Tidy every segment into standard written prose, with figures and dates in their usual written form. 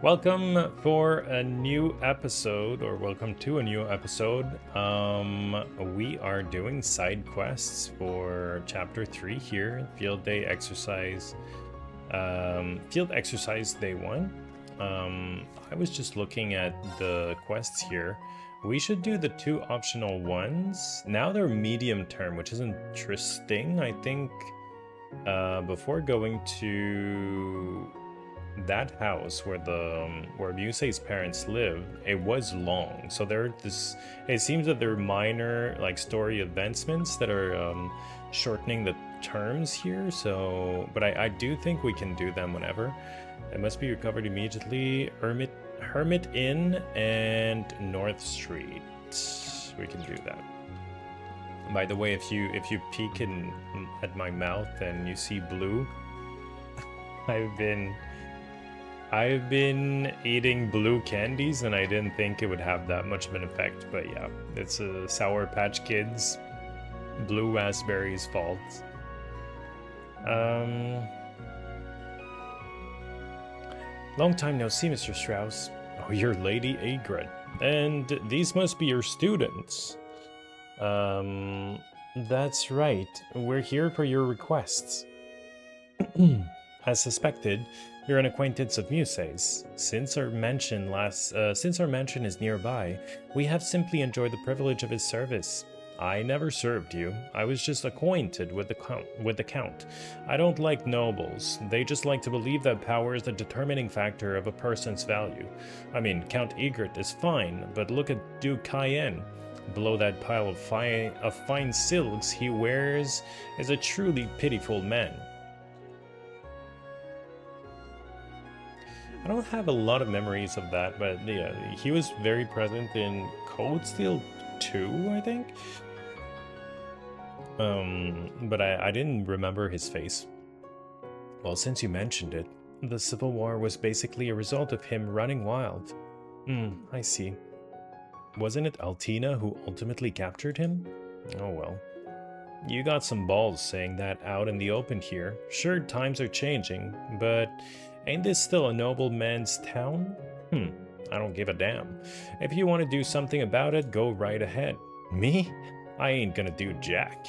Welcome for a new episode, or welcome to a new episode. We are doing side quests for chapter 3 here, field day exercise, field exercise day 1. I was just looking at the quests here. We should do the 2 optional ones. Now they're medium term, which is interesting. I think before going to that house where where Musei's parents live, it was long. So it seems that there are minor like story advancements that are shortening the terms here. So, but I do think we can do them whenever. It must be recovered immediately. Hermit Inn and North Street. We can do that. By the way, if you peek at my mouth and you see blue, I've been eating blue candies and I didn't think it would have that much of an effect, but yeah, it's a Sour Patch Kids blue raspberries fault. Long time no see, Mr. Strauss. Oh, you're Lady Agret. And these must be your students. That's right. We're here for your requests. As suspected, you're an acquaintance of Musei's. Since our mansion is nearby, we have simply enjoyed the privilege of his service. I never served you. I was just acquainted with the Count. I don't like nobles. They just like to believe that power is the determining factor of a person's value. I mean, Count Egret is fine, but look at Duke Cayenne. Below that pile of fine silks he wears is a truly pitiful man. I don't have a lot of memories of that, but yeah, he was very present in Cold Steel 2, I think. But I didn't remember his face. Well, since you mentioned it, the Civil War was basically a result of him running wild. I see. Wasn't it Altina who ultimately captured him? Oh well. You got some balls saying that out in the open here. Sure, times are changing, but ain't this still a noble man's town? I don't give a damn. If you want to do something about it, go right ahead. Me? I ain't gonna do jack.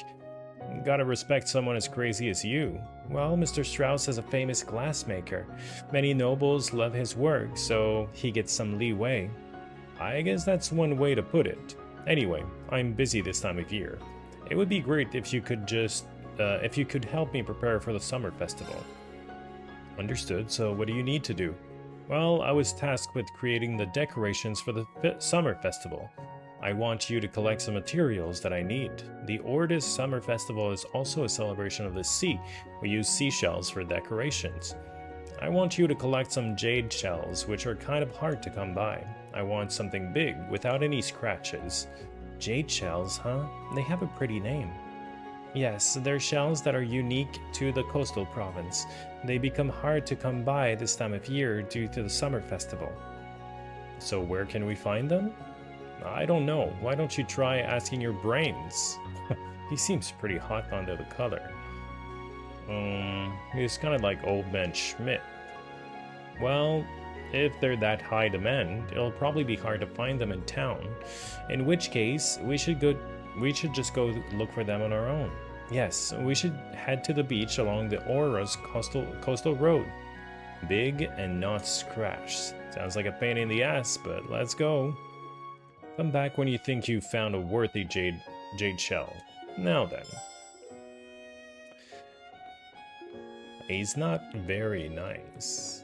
Gotta respect someone as crazy as you. Well, Mr. Strauss is a famous glassmaker. Many nobles love his work, so he gets some leeway. I guess that's one way to put it. Anyway, I'm busy this time of year. It would be great if you could help me prepare for the summer festival. Understood, so what do you need to do? Well, I was tasked with creating the decorations for the summer festival. I want you to collect some materials that I need. The Ordis Summer Festival is also a celebration of the sea. We use seashells for decorations. I want you to collect some jade shells, which are kind of hard to come by. I want something big, without any scratches. Jade shells, huh? They have a pretty name. Yes, they're shells that are unique to the coastal province. They become hard to come by this time of year due to the summer festival. So where can we find them? I don't know. Why don't you try asking your brains? He seems pretty hot under the color. He's kind of like Old Man Schmidt. Well, if they're that high demand, it'll probably be hard to find them in town. In which case, we should just go look for them on our own. Yes, we should head to the beach along the Aura's coastal road. Big and not scratched. Sounds like a pain in the ass, but let's go. Come back when you think you've found a worthy jade shell. Now then. He's not very nice.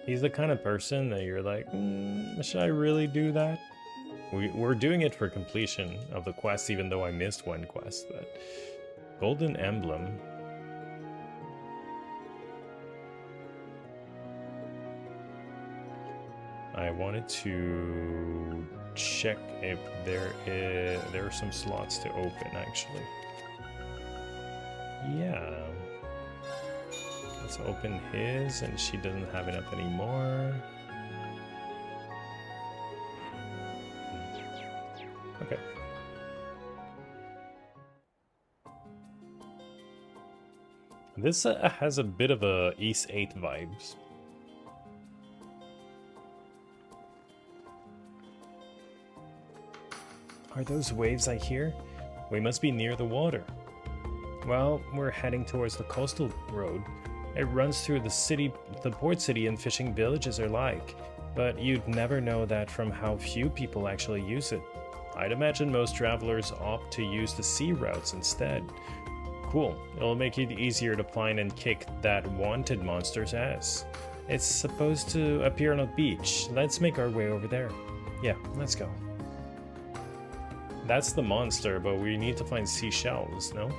He's the kind of person that you're like, should I really do that? We're doing it for completion of the quest, even though I missed one quest, but... Golden Emblem. I wanted to check if there are some slots to open, actually. Yeah. Let's open his, and she doesn't have enough anymore. Okay. This has a bit of a East 8 vibes. Are those waves I hear? We must be near the water. Well, we're heading towards the coastal road. It runs through the city, the port city and fishing villages are like, but you'd never know that from how few people actually use it. I'd imagine most travelers opt to use the sea routes instead. Cool, it'll make it easier to find and kick that wanted monster's ass. It's supposed to appear on a beach. Let's make our way over there. Yeah, let's go. That's the monster, but we need to find seashells, no?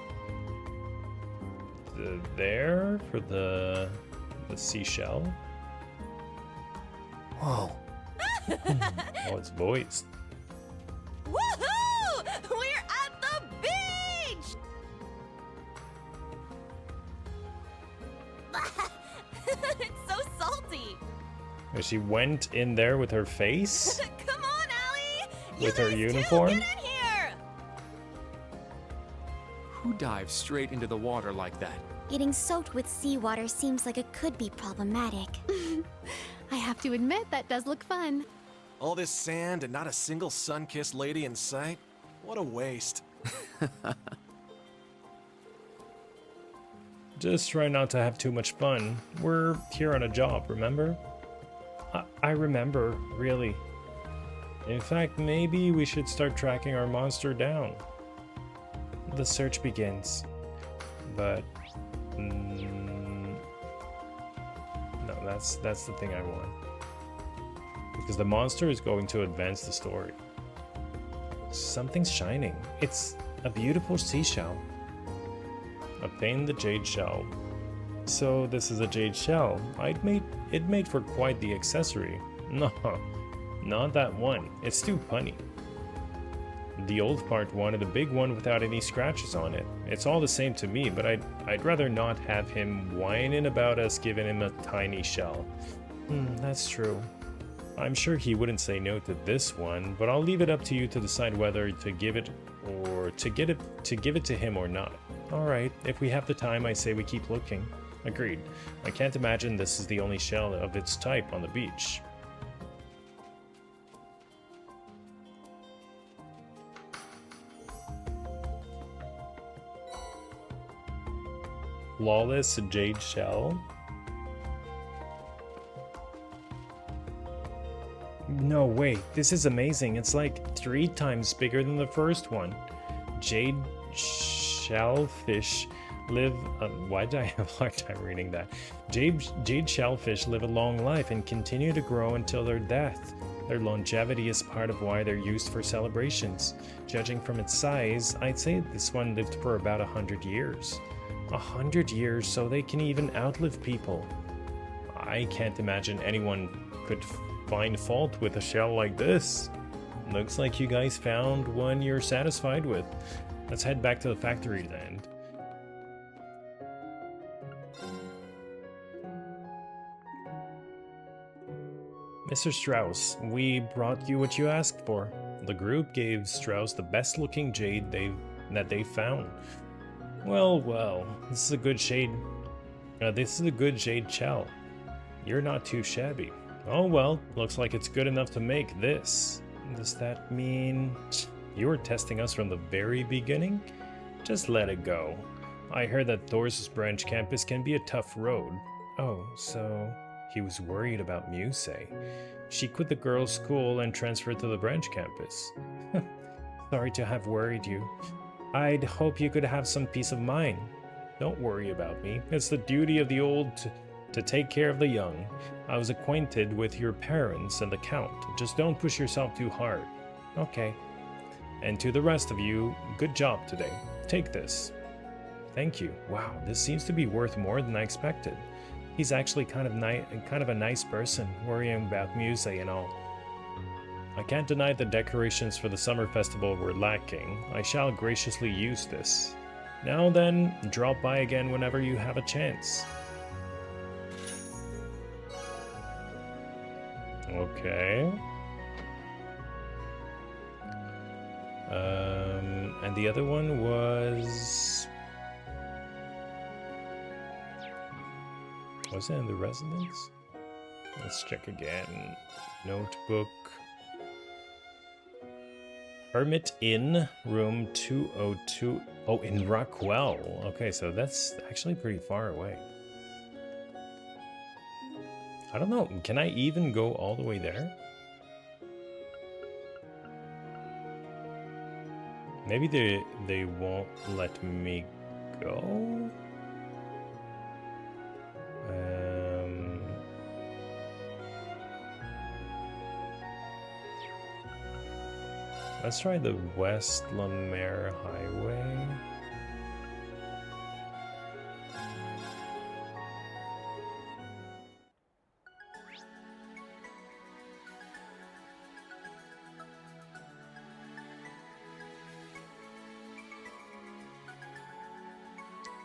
There for the seashell. Whoa. Oh, it's voiced. Woohoo! We're at the beach! It's so salty. She went in there with her face? Come on, Allie! With her guys uniform? Too. Get in here! Who dives straight into the water like that? Getting soaked with seawater seems like it could be problematic. I have to admit, that does look fun. All this sand and not a single sun-kissed lady in sight? What a waste. Just try not to have too much fun. We're here on a job, remember? I remember, really. In fact, maybe we should start tracking our monster down. The search begins. But... no, that's the thing I want. Because the monster is going to advance the story. Something's shining. It's a beautiful seashell. Obtain the jade shell. So this is a jade shell. It made for quite the accessory. No, not that one. It's too punny. The old part wanted a big one without any scratches on it. It's all the same to me, but I'd rather not have him whining about us giving him a tiny shell. That's true. I'm sure he wouldn't say no to this one, but I'll leave it up to you to decide whether to give it or to give it to him or not. Alright, if we have the time, I say we keep looking. Agreed. I can't imagine this is the only shell of its type on the beach. Flawless jade shell? No, wait, this is amazing. It's like 3 times bigger than the first one. Jade shellfish live... why did I have a hard time reading that? Jade shellfish live a long life and continue to grow until their death. Their longevity is part of why they're used for celebrations. Judging from its size, I'd say this one lived for about 100 years. 100 years, so they can even outlive people. I can't imagine anyone could find fault with a shell like this. Looks like you guys found one you're satisfied with. Let's head back to the factory then. Mr. Strauss, we brought you what you asked for. The group gave Strauss the best looking jade that they found. Well, this is a good shade. This is a good jade shell. You're not too shabby. Oh well, looks like it's good enough to make this. Does that mean you were testing us from the very beginning? Just let it go. I heard that Thor's branch campus can be a tough road. Oh, so he was worried about Muse. She quit the girls' school and transferred to the branch campus. Sorry to have worried you. I'd hope you could have some peace of mind. Don't worry about me. It's the duty of the old to take care of the young. I was acquainted with your parents and the Count. Just don't push yourself too hard. Okay. And to the rest of you, good job today. Take this. Thank you. Wow, this seems to be worth more than I expected. He's actually kind of a nice person, worrying about Muse and all. I can't deny the decorations for the summer festival were lacking. I shall graciously use this. Now then, drop by again whenever you have a chance. Okay. And the other one was it in the residence? Let's check again. Notebook. Hermit Inn, room 202. Oh, in Rockwell. Okay, so that's actually pretty far away. I don't know. Can I even go all the way there? Maybe they won't let me go? Let's try the West Lemaire Highway.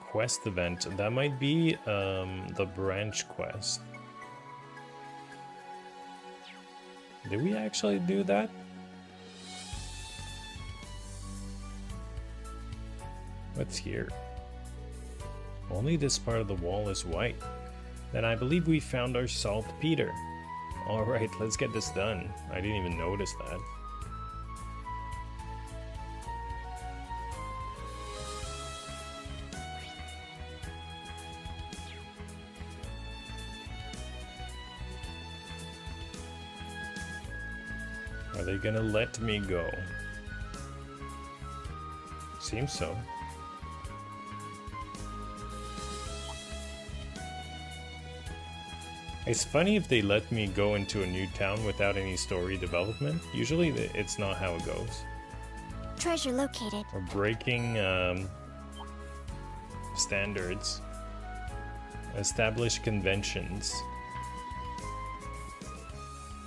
Quest event. That might be the branch quest. Did we actually do that? What's here? Only this part of the wall is white. Then I believe we found our saltpeter. Alright, let's get this done. I didn't even notice that. Are they gonna let me go? Seems so. It's funny if they let me go into a new town without any story development. Usually it's not how it goes. Treasure located. Or breaking standards. Establish conventions.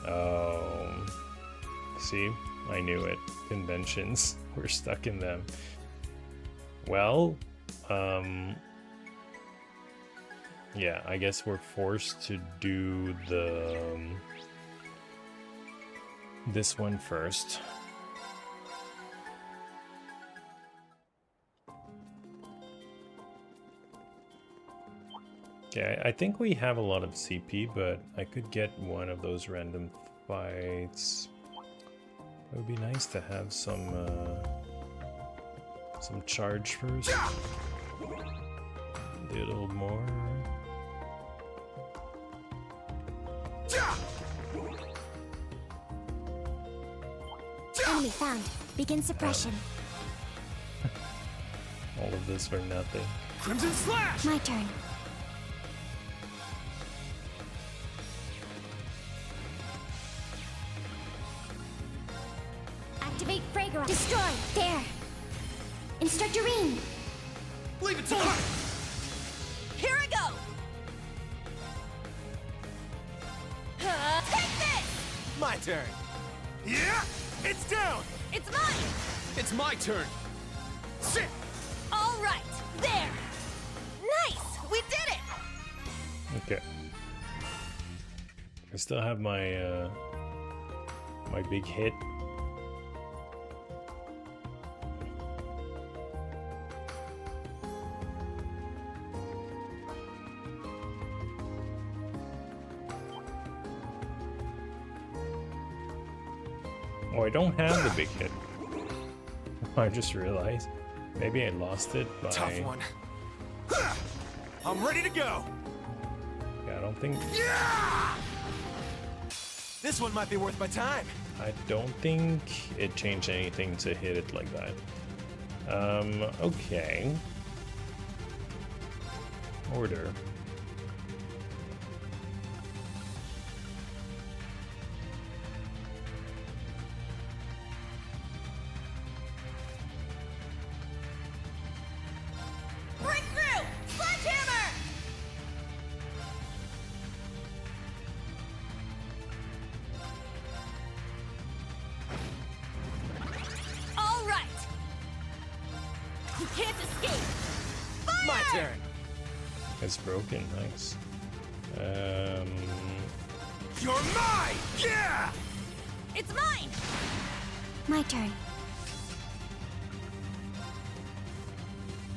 Oh. See? I knew it. Conventions. We're stuck in them. Well, yeah, I guess we're forced to do the this one first. Okay, I think we have a lot of CP, but I could get one of those random fights. It would be nice to have some charge first. A little more. Enemy found. Begin suppression. All of this for nothing. Crimson Slash! My turn. Activate Fragrance. Destroy. There. Instructorine. Leave it to me! Here I go! Take this! My turn. Yeah! It's down! It's mine! It's my turn. Sit! All right, there! Nice! We did it! Okay. I still have my my big hit. Oh, I don't have the big hit. I just realized. Maybe I lost it by... Tough one. I'm ready to go! Yeah, I don't think... Yeah! This one might be worth my time. I don't think it changed anything to hit it like that. Okay. Order. Breakthrough! Sledgehammer! All right! You can't escape! Fire! My turn. It's broken, nice. You're mine! Yeah! It's mine! My turn.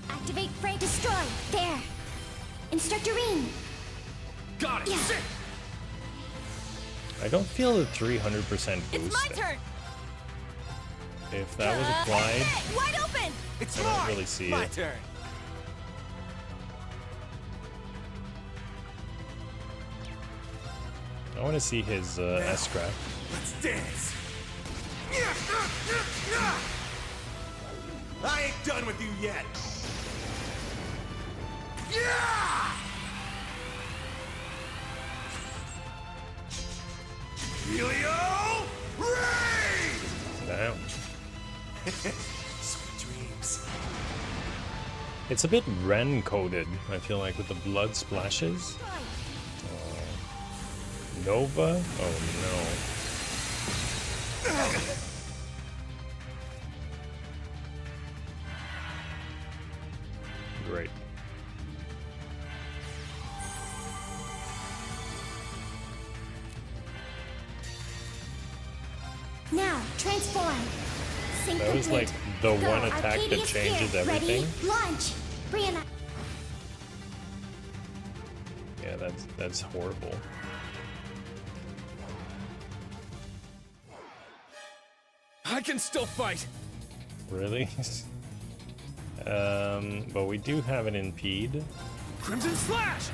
Activate Fray. Destroy. There. Instructorine. Got it! Yeah. Sit! I don't feel a 300% boost. It's my there. turn! If that was applied, Hey, wide open! It's I don't mine! really see My it. turn! I want to see his S-Craft. Let's dance! I ain't done with you yet! Yeah! Helio Ray! Damn. Sweet dreams. It's a bit Ren coded, I feel like, with the blood splashes. Nova? Oh no. Great. Now, transform. Sync That was complete. like the Go, one attack that Arcadius changes here. everything. Ready? Launch. Brianna. Yeah, that's horrible. I can still fight. Really? But we do have an impede. Crimson Slash.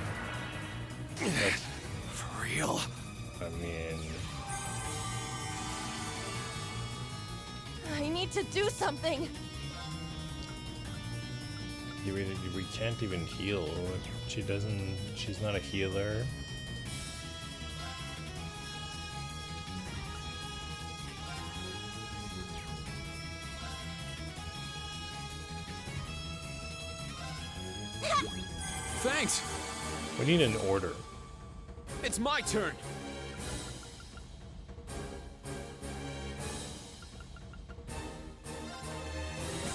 That's, For real? I mean, I need to do something. we can't even heal. She's not a healer. Thanks. We need an order. It's my turn.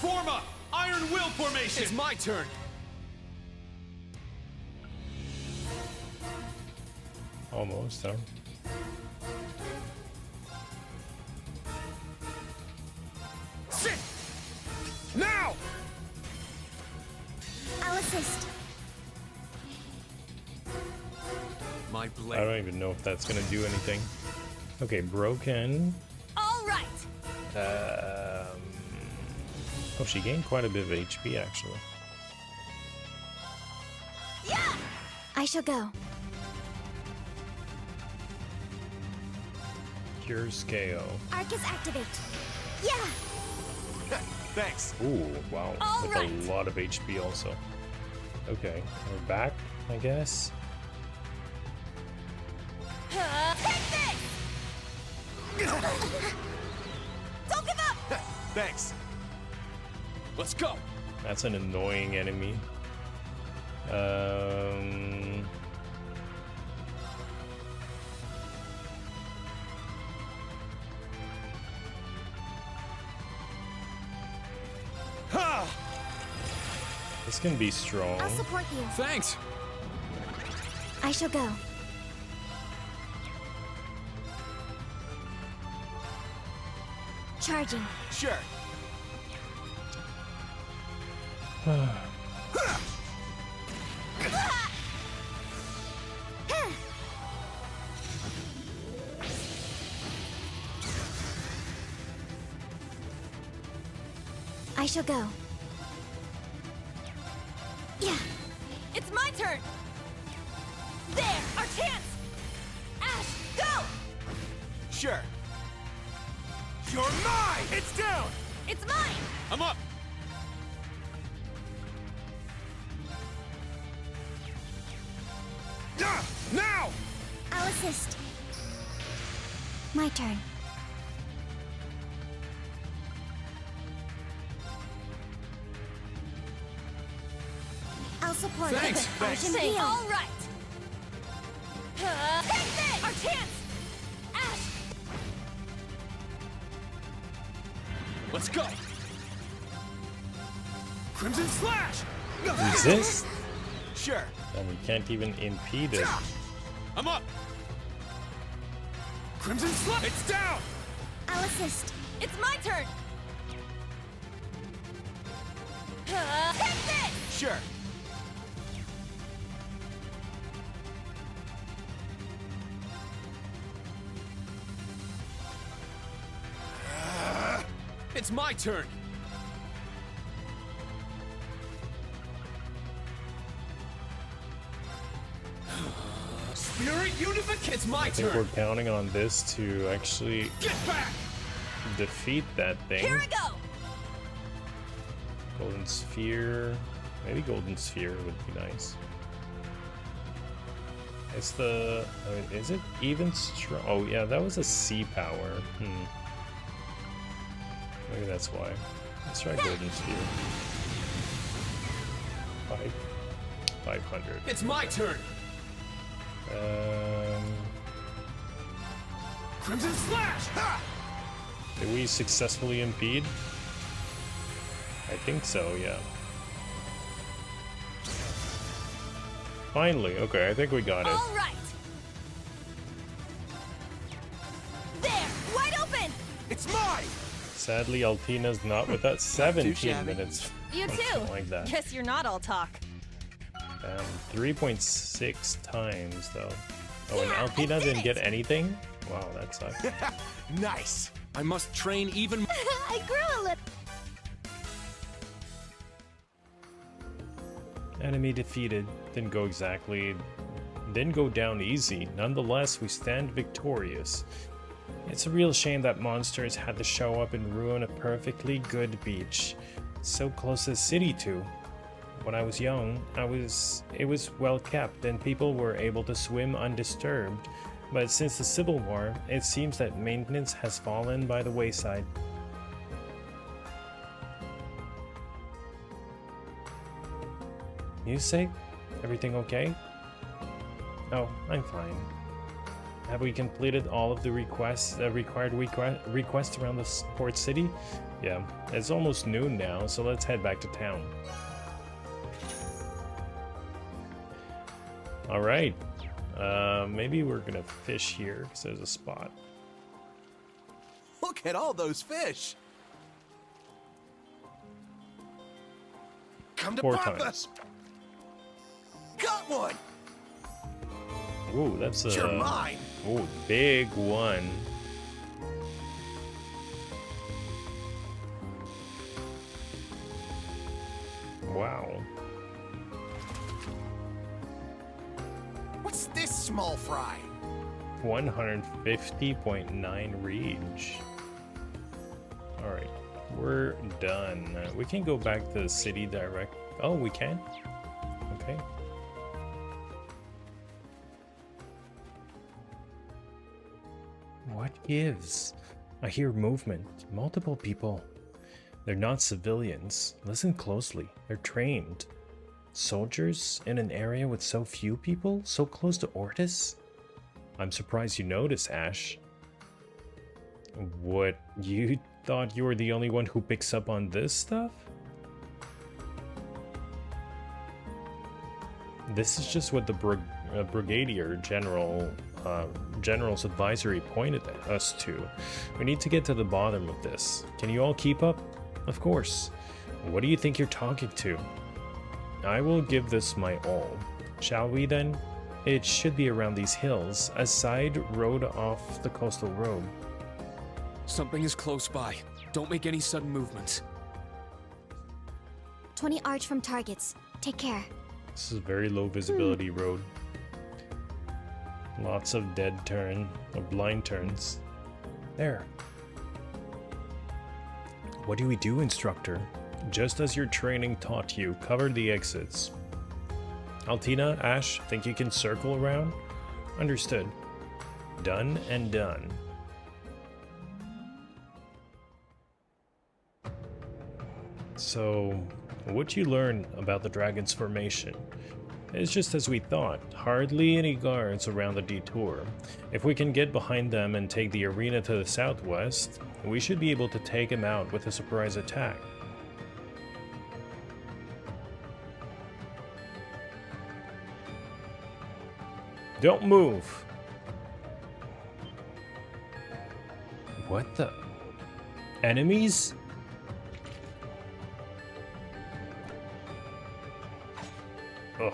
Form up. Iron Will formation. It's my turn. Almost, huh? Sit. Now. I'll assist. My I blade. don't even know if that's gonna do anything. Okay, broken. All right. Oh, she gained quite a bit of HP actually. Yeah. I shall go. Cure Scale. Arcus activate. Yeah. Thanks. Ooh, wow. All With right. a lot of HP also. Okay, we're back, I guess. Take this! Don't give up! Thanks. Let's go. That's an annoying enemy. Ha! This can be strong. I'll support you. Thanks. I shall go. Charging. Sure. I shall go. Yeah. It's my turn! There! Our chance! Ash, go! Sure. You're mine! It's down! It's mine! I'm up. Now! I'll assist. My turn. I'll support. Thanks. Thanks. Argent Say heal. all right! Take this! Our chance! Ash! Let's go. Crimson Slash. Resist? Sure. And we can't even impede it. I'm up. Crimson Slash. It's down. I'll assist. It's my turn! Take this! Sure. It's my turn. Spirit Unification. It's my I think turn. we're counting on this to actually Get back. defeat that thing. Here I go! Golden Sphere. Maybe Golden Sphere would be nice. It's the... is it even strong? Oh yeah, that was a sea power. Maybe that's why. Let's try Golden Sphere. 500. It's my turn. Crimson Slash. Ha! Did we successfully impede? I think so, yeah. Finally, okay, I think we got it. All right! There! Wide open! It's mine! Sadly, Altina's not with us. 17 shabby. minutes. You too! Something like that. Guess you're not all talk. 3.6 times, though. Oh, and Yeah, Altina I did didn't get it. anything? Wow, that sucks. Nice! I must train even. I grew a little. Enemy defeated. Didn't go down easy. Nonetheless, we stand victorious. It's a real shame that monsters had to show up and ruin a perfectly good beach. So close to the city too. When I was young, it was well kept and people were able to swim undisturbed. But since the Civil War, it seems that maintenance has fallen by the wayside. Music? Everything okay? Oh, I'm fine. Have we completed all of the requests, required requests around the port city? Yeah, it's almost noon now, so let's head back to town. Alright, maybe we're gonna fish here, because there's a spot. Look at all those fish! Come to 4 Papa! times. Got one! Ooh, that's a... You're mine! Ooh, big one. Wow. What's this small fry? 150.9 reach. Alright, we're done. We can go back to the city direct. Oh, we can? Okay. What gives? I hear movement. Multiple people. They're not civilians. Listen closely. They're trained. Soldiers in an area with so few people? So close to Ordis? I'm surprised you noticed, Ash. What, you thought you were the only one who picks up on this stuff? This is just what the Brigadier General's advisory pointed us to. We need to get to the bottom of this. Can you all keep up? Of course. What do you think you're talking to? I will give this my all. Shall we then? It should be around these hills, a side road off the coastal road. Something is close by. Don't make any sudden movements. 20 arch from targets. Take care. This is a very low visibility road. Lots of dead turn, or blind turns. There. What do we do, instructor? Just as your training taught you, cover the exits. Altina, Ash, think you can circle around? Understood. Done and done. So, what'd you learn about the dragon's formation? It's just as we thought, hardly any guards around the detour. If we can get behind them and take the arena to the southwest, we should be able to take him out with a surprise attack. Don't move! What the? Enemies? Ugh.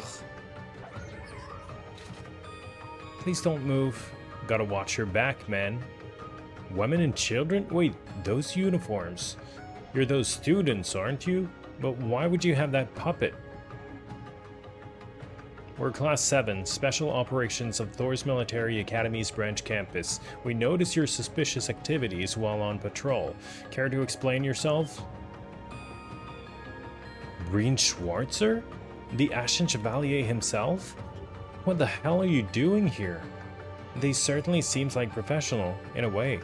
Please don't move. Gotta watch your back, man. Women and children? Wait, those uniforms. You're those students, aren't you? But why would you have that puppet? We're Class 7, Special Operations of Thor's Military Academy's branch campus. We notice your suspicious activities while on patrol. Care to explain yourself? Breen Schwarzer? The Ashen Chevalier himself? What the hell are you doing here? They certainly seems like professional, in a way.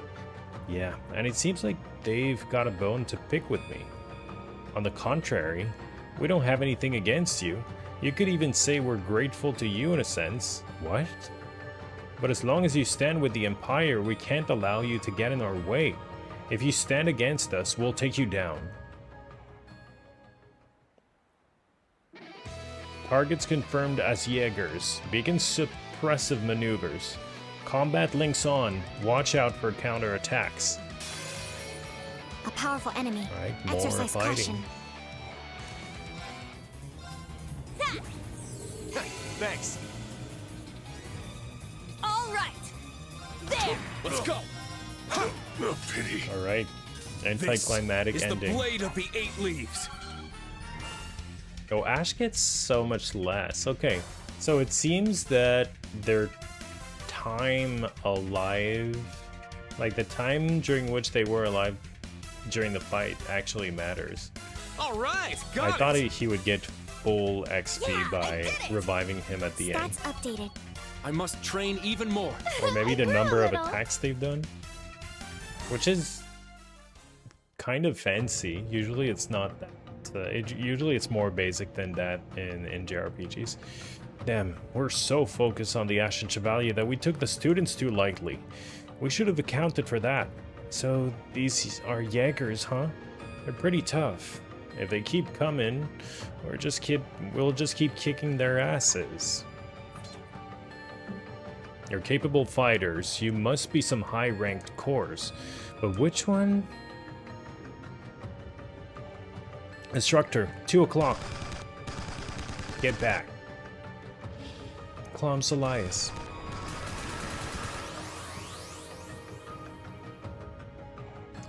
Yeah, and it seems like they've got a bone to pick with me. On the contrary, we don't have anything against you. You could even say we're grateful to you in a sense. What? But as long as you stand with the Empire, we can't allow you to get in our way. If you stand against us, we'll take you down. Targets confirmed as jaegers. Begin suppressive maneuvers. Combat links on. Watch out for counterattacks. A powerful enemy. Alright, more Exercise fighting. caution. Thanks. All right. There. Let's go! No pity. Alright. Anticlimactic This is ending. the blade of the 8 leaves. Oh, Ash gets so much less. Okay, so it seems that their time alive, like the time during which they were alive during the fight, actually matters. All right, got I it. thought he would get full XP Yeah, I by did it! reviving him at the end. Stats updated. I must train even more. Or maybe the I grew a number of little. attacks they've done. Which is kind of fancy. Usually it's not that. Usually it's more basic than that in JRPGs. Damn, we're so focused on the Ashen Chevalier that we took the students too lightly. We should have accounted for that. So these are jaegers, huh? They're pretty tough. If they keep coming, we'll just keep kicking their asses. You're capable fighters. You must be some high-ranked corps. But which one? Instructor, 2 o'clock. Get back. Clom Elias.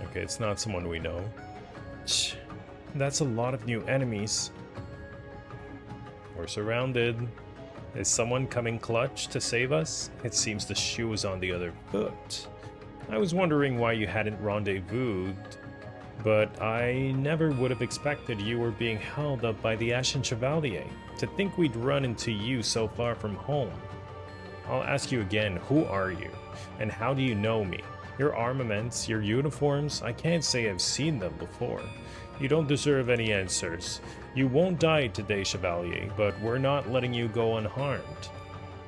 Okay, it's not someone we know. Shh, that's a lot of new enemies. We're surrounded. Is someone coming clutch to save us? It seems the shoe is on the other foot. I was wondering why you hadn't rendezvoused, but I never would have expected you were being held up by the Ashen Chevalier. To think we'd run into you so far from home. I'll ask you again, who are you? And how do you know me? Your armaments, your uniforms, I can't say I've seen them before. You don't deserve any answers. You won't die today, Chevalier, but we're not letting you go unharmed.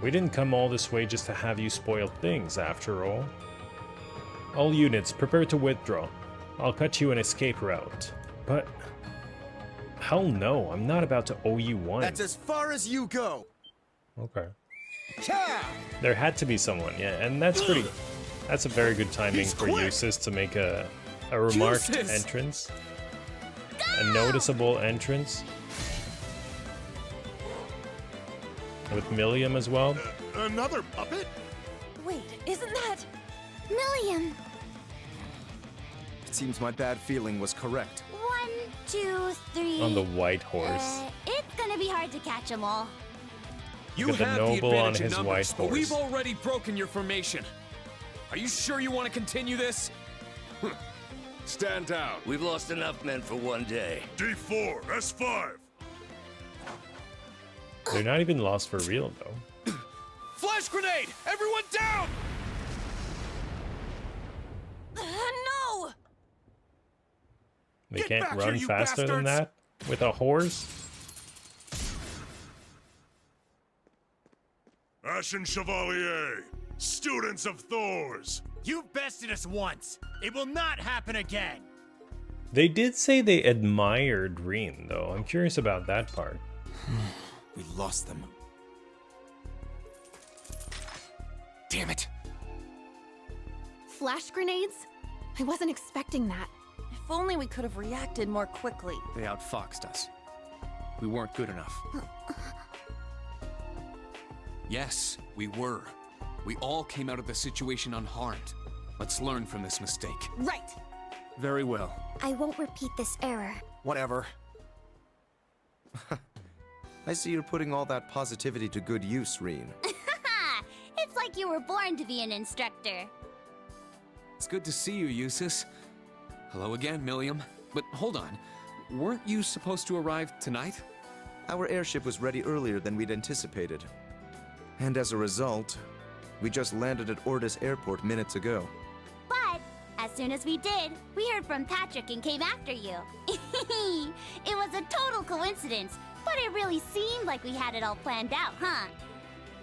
We didn't come all this way just to have you spoil things, after all. All units, prepare to withdraw. I'll cut you an escape route. But... hell no, I'm not about to owe you one. That's as far as you go. Okay. Yeah. There had to be someone, yeah, and that's pretty... that's a very good timing He's for quick. Jusis to make a remarked Jusis! entrance. A noticeable entrance. With Milliam as well. Another puppet? Wait, isn't that... Milliam! It seems my bad feeling was correct. 1, 2, 3. On the white horse. It's gonna be hard to catch them all. You Look at the have noble the on advantage in his numbers, white but we've horse. already broken your formation. Are you sure you want to continue this? Stand down. We've lost enough men for one day. D4, S5. They're not even lost for real, though. Flash grenade! Everyone down! no! They Get can't back run here, you faster than bastards! that? With a horse? Ashen Chevalier, students of Thor's. You've bested us once. It will not happen again. They did say they admired Reen, though. I'm curious about that part. We lost them. Damn it. Flash grenades? I wasn't expecting that. If only we could have reacted more quickly. They outfoxed us. We weren't good enough. Yes, we were. We all came out of the situation unharmed. Let's learn from this mistake. Right. Very well. I won't repeat this error. Whatever. I see you're putting all that positivity to good use, Reen. It's like you were born to be an instructor. It's good to see you, Jusis. Hello again, Milliam. But hold on. Weren't you supposed to arrive tonight? Our airship was ready earlier than we'd anticipated. And as a result, we just landed at Ordis Airport minutes ago. But as soon as we did, we heard from Patrick and came after you. It was a total coincidence, but it really seemed like we had it all planned out, huh?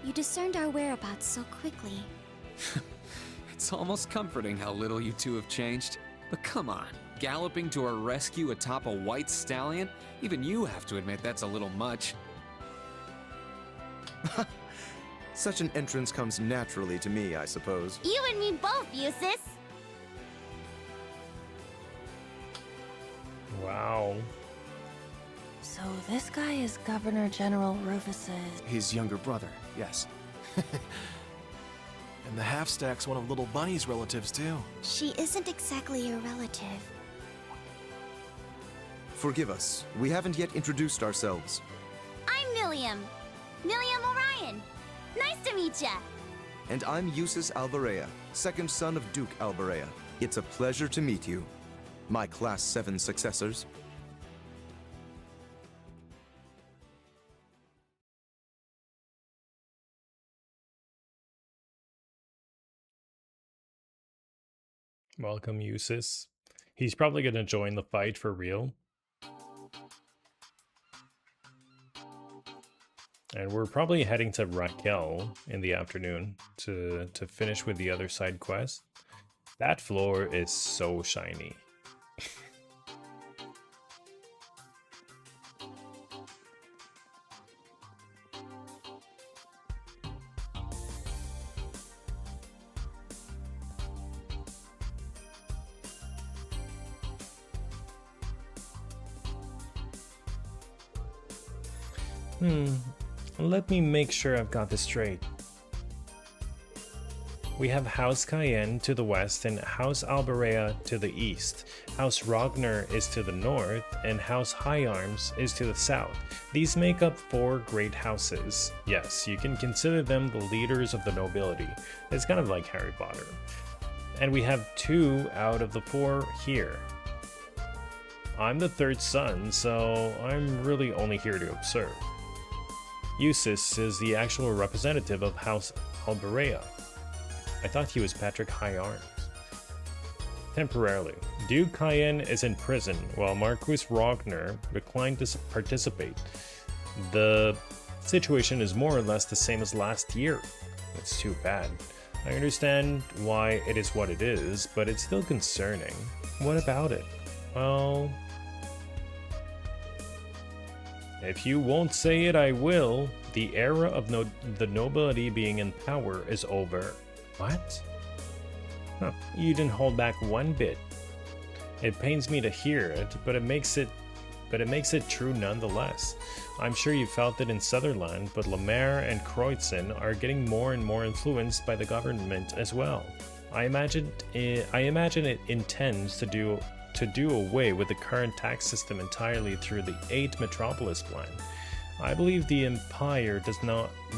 You discerned our whereabouts so quickly. It's almost comforting how little you two have changed. But come on, galloping to our rescue atop a white stallion? Even you have to admit that's a little much. Such an entrance comes naturally to me, I suppose. You and me both, Jusis. Wow. So this guy is Governor General Rufus's... His younger brother, yes. And the half-stack's one of Little Bunny's relatives, too. She isn't exactly your relative. Forgive us, we haven't yet introduced ourselves. I'm Milliam. Milliam Orion. Nice to meet ya. And I'm Jusis Alberea, second son of Duke Alberea. It's a pleasure to meet you, my Class VII successors. Welcome, Jusis. He's probably going to join the fight for real. And we're probably heading to Raquel in the afternoon to finish with the other side quest. That floor is so shiny. Let me make sure I've got this straight. We have House Cayenne to the west and House Alberea to the east. House Rogner is to the north and House High Arms is to the south. These make up 4 great houses. Yes, you can consider them the leaders of the nobility. It's kind of like Harry Potter. And we have 2 out of the 4 here. I'm the 3rd son, so I'm really only here to observe. Jusis is the actual representative of House Alberea. I thought he was Patrick High Arms. Temporarily, Duke Cayenne is in prison while Marquis Rogner declined to participate. The situation is more or less the same as last year. It's too bad. I understand why it is what it is, but it's still concerning. What about it? Well... if you won't say it, I will. The era of the nobility being in power is over. What? Huh. You didn't hold back one bit. It pains me to hear it, but it makes it true nonetheless. I'm sure you felt it in Sutherland, but Lemaire and Kreutzen are getting more and more influenced by the government as well. I imagine it intends to do away with the current tax system entirely through the 8 Metropolis plan. I believe the Empire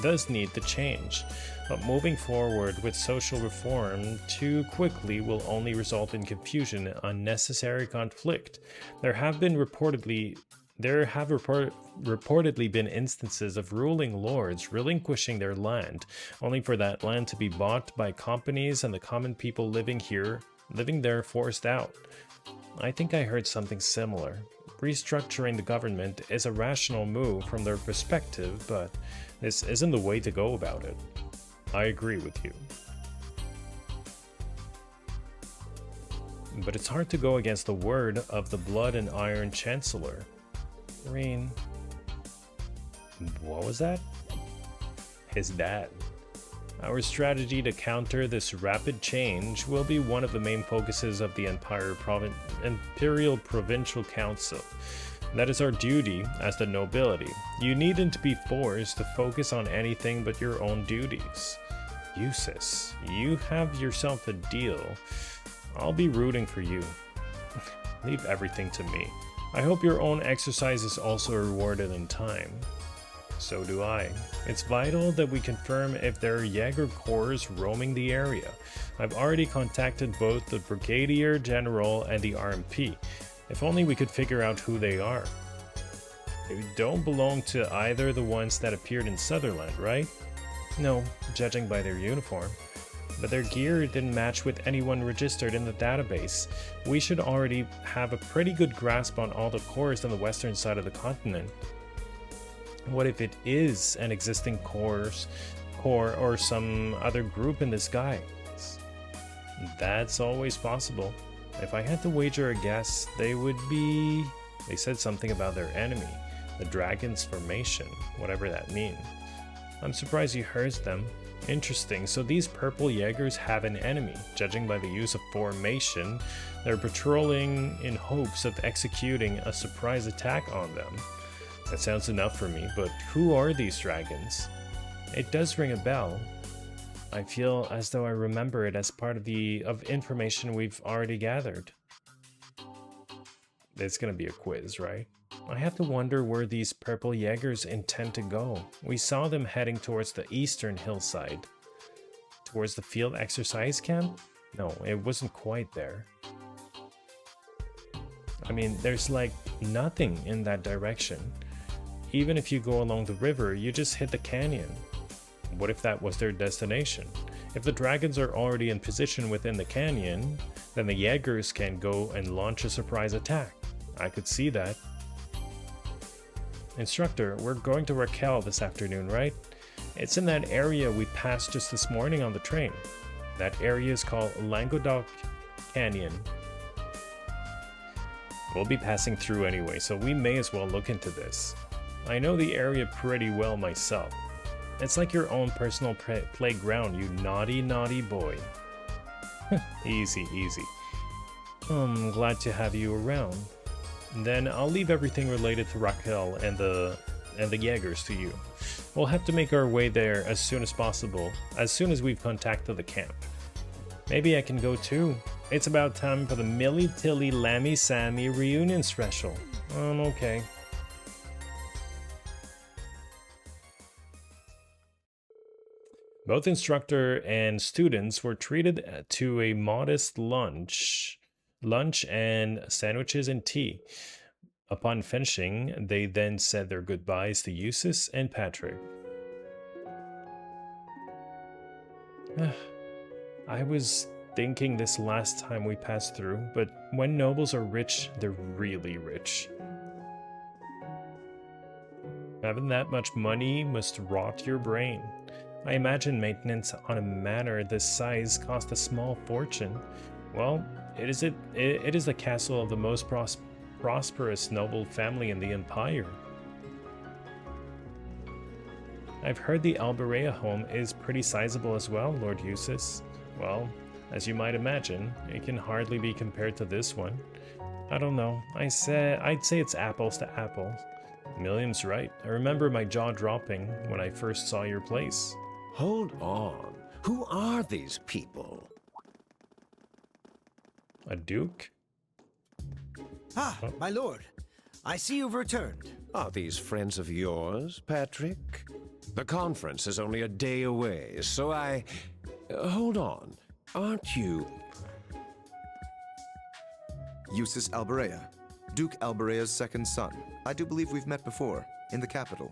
does need to change, but moving forward with social reform too quickly will only result in confusion and unnecessary conflict. There have reportedly been instances of ruling lords relinquishing their land, only for that land to be bought by companies and the common people living there forced out. I think I heard something similar. Restructuring the government is a rational move from their perspective, but this isn't the way to go about it. I agree with you. But it's hard to go against the word of the Blood and Iron Chancellor. Reen. What was that? His dad. Our strategy to counter this rapid change will be one of the main focuses of the Imperial Provincial Council. That is our duty as the nobility. You needn't be forced to focus on anything but your own duties. Jusis, you have yourself a deal. I'll be rooting for you. Leave everything to me. I hope your own exercise is also rewarded in time. So do I. It's vital that we confirm if there are Jaeger corps roaming the area. I've already contacted both the Brigadier General and the RMP. If only we could figure out who they are. They don't belong to either the ones that appeared in Sutherland, right? No, judging by their uniform. But their gear didn't match with anyone registered in the database. We should already have a pretty good grasp on all the corps on the western side of the continent. What if it is an existing corps or some other group in disguise? That's always possible. If I had to wager a guess, they would be... They said something about their enemy, the Dragon's Formation, whatever that means. I'm surprised you heard them. Interesting, so these purple Jaegers have an enemy. Judging by the use of formation, they're patrolling in hopes of executing a surprise attack on them. That sounds enough for me, but who are these dragons? It does ring a bell. I feel as though I remember it as part of information we've already gathered. It's gonna be a quiz, right? I have to wonder where these purple Jaegers intend to go. We saw them heading towards the eastern hillside. Towards the field exercise camp? No, it wasn't quite there. I mean, there's like nothing in that direction. Even if you go along the river, you just hit the canyon. What if that was their destination? If the dragons are already in position within the canyon, then the Jaegers can go and launch a surprise attack. I could see that. Instructor, we're going to Raquel this afternoon, right? It's in that area we passed just this morning on the train. That area is called Languedoc Canyon. We'll be passing through anyway, so we may as well look into this. I know the area pretty well myself. It's like your own personal playground, you naughty, naughty boy. Easy, easy. I'm glad to have you around. Then I'll leave everything related to Raquel and the Jaegers to you. We'll have to make our way there as soon as possible, as soon as we've contacted the camp. Maybe I can go too. It's about time for the Millie Tilly Lammy Sammy reunion special. I'm okay. Both instructor and students were treated to a modest lunch and sandwiches and tea. Upon finishing, they then said their goodbyes to Jusis and Patrick. I was thinking this last time we passed through, but when nobles are rich, they're really rich. Having that much money must rot your brain. I imagine maintenance on a manor this size cost a small fortune. Well, it is the castle of the most prosperous noble family in the Empire. I've heard the Alberea home is pretty sizable as well, Lord Jusis. Well, as you might imagine, it can hardly be compared to this one. I don't know, I'd say it's apples to apples. Milliam's right. I remember my jaw dropping when I first saw your place. Hold on. Who are these people? A duke? Ah, my lord. I see you've returned. Are these friends of yours, Patrick? The conference is only a day away, so hold on. Aren't you... Jusis Alberea, Duke Alberea's second son. I do believe we've met before, in the capital.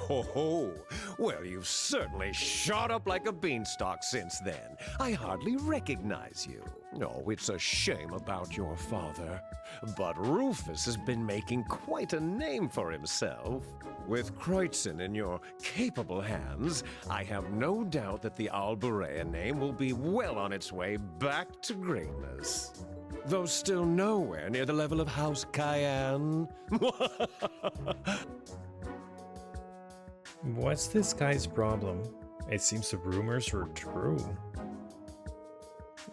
Oh, well, you've certainly shot up like a beanstalk since then. I hardly recognize you. Oh, it's a shame about your father. But Rufus has been making quite a name for himself. With Kreutzen in your capable hands, I have no doubt that the Alberea name will be well on its way back to greatness. Though still nowhere near the level of House Cayenne. What's this guy's problem? It seems the rumors were true.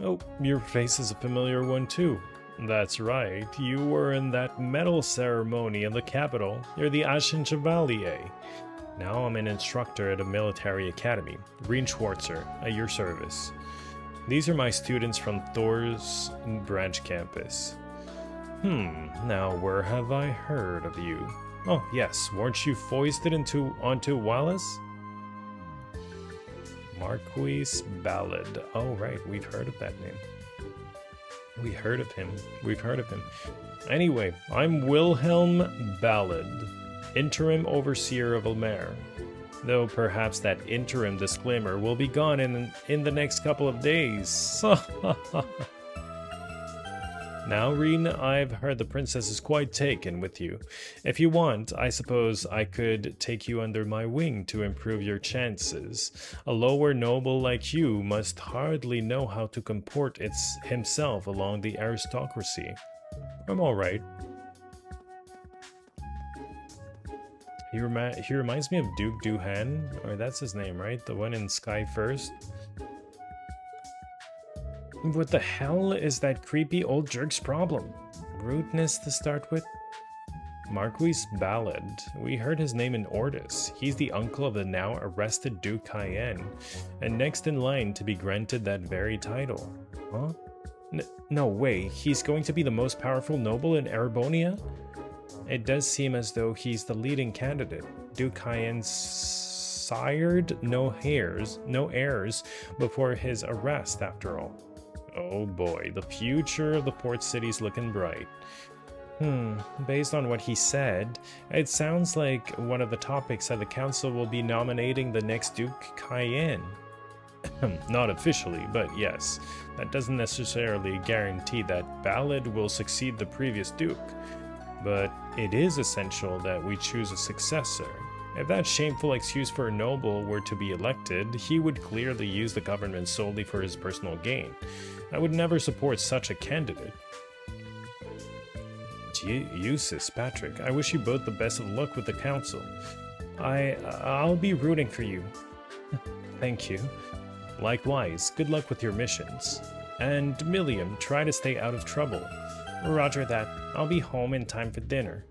Oh, your face is a familiar one too. That's right, you were in that medal ceremony in the capital. You're the Ashen Chevalier. Now I'm an instructor at a military academy. Reen Schwarzer, at your service. These are my students from Thor's branch campus. Now where have I heard of you? Oh, yes, weren't you foisted onto Wallace? Marquis Ballad. Oh, right, we've heard of that name. We've heard of him. Anyway, I'm Wilhelm Ballad, interim overseer of Elmer. Though perhaps that interim disclaimer will be gone in the next couple of days. Now, Reen, I've heard the princess is quite taken with you. If you want, I suppose I could take you under my wing to improve your chances. A lower noble like you must hardly know how to comport himself along the aristocracy. I'm alright. He reminds me of Duke Duhan, or that's his name, right? The one in Sky First. What the hell is that creepy old jerk's problem? Rudeness to start with? Marquis Ballad. We heard his name in Ordis. He's the uncle of the now arrested Duke Cayenne, and next in line to be granted that very title. Huh? No way, he's going to be the most powerful noble in Erebonia? It does seem as though he's the leading candidate. Duke Cayenne sired no heirs before his arrest, after all. Oh boy, the future of the port city's looking bright. Based on what he said, it sounds like one of the topics at the council will be nominating the next Duke Cayenne. Not officially, but yes, that doesn't necessarily guarantee that Ballad will succeed the previous Duke. But it is essential that we choose a successor. If that shameful excuse for a noble were to be elected, he would clearly use the government solely for his personal gain. I would never support such a candidate. Jusis, Patrick, I wish you both the best of luck with the council. I'll be rooting for you. Thank you. Likewise, good luck with your missions. And Milliam, try to stay out of trouble. Roger that. I'll be home in time for dinner.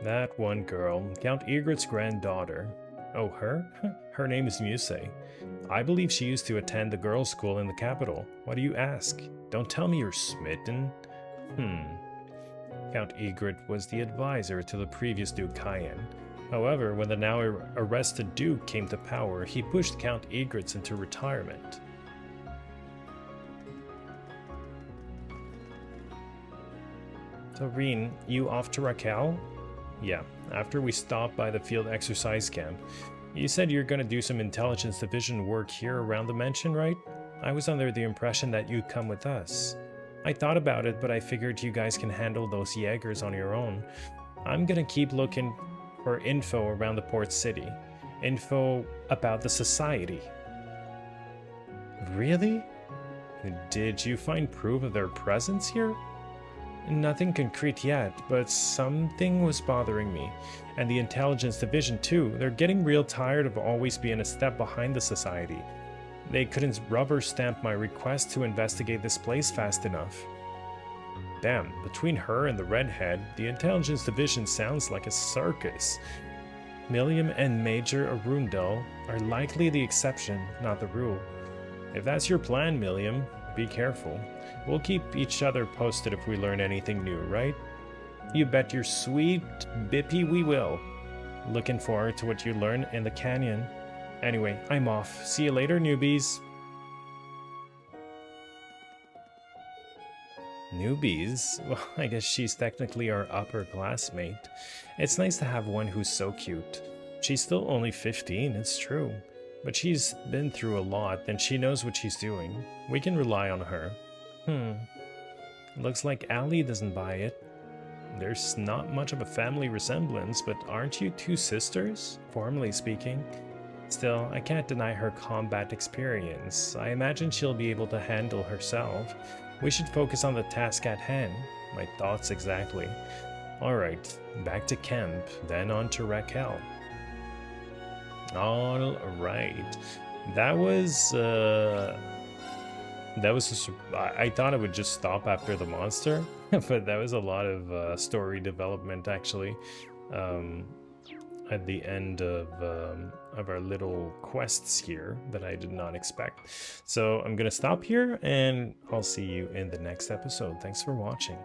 That one girl, Count Egret's granddaughter. Oh, her? Her name is Muse. I believe she used to attend the girls' school in the capital. Why do you ask? Don't tell me you're smitten. Count Egret was the advisor to the previous Duke Cayenne. However, when the now arrested Duke came to power, he pushed Count Egret into retirement. So, Reen, you off to Raquel? Yeah, after we stopped by the field exercise camp. You said you're gonna do some intelligence division work here around the mansion, right? I was under the impression that you'd come with us. I thought about it, but I figured you guys can handle those jaegers on your own. I'm gonna keep looking for info around the port city. Info about the society. Really? Did you find proof of their presence here? Nothing concrete yet, but something was bothering me. And the intelligence division too. They're getting real tired of always being a step behind the society. They couldn't rubber stamp my request to investigate this place fast enough. Damn, between her and the redhead, the intelligence division sounds like a circus. Milliam and Major Arundel are likely the exception, not the rule. If that's your plan, Milliam, be careful. We'll keep each other posted if we learn anything new, right? You bet your sweet bippy we will. Looking forward to what you learn in the canyon. Anyway, I'm off. See you later, newbies. Newbies? Well, I guess she's technically our upperclassmate. It's nice to have one who's so cute. She's still only 15, it's true. But she's been through a lot, and she knows what she's doing. We can rely on her. Looks like Allie doesn't buy it. There's not much of a family resemblance, but aren't you two sisters, formally speaking? Still, I can't deny her combat experience. I imagine she'll be able to handle herself. We should focus on the task at hand. My thoughts exactly. Alright, back to camp, then on to Raquel. Alright. That was that was I thought it would just stop after the monster, but that was a lot of story development actually. At the end of our little quests here that I did not expect. So I'm gonna stop here, and I'll see you in the next episode. Thanks for watching.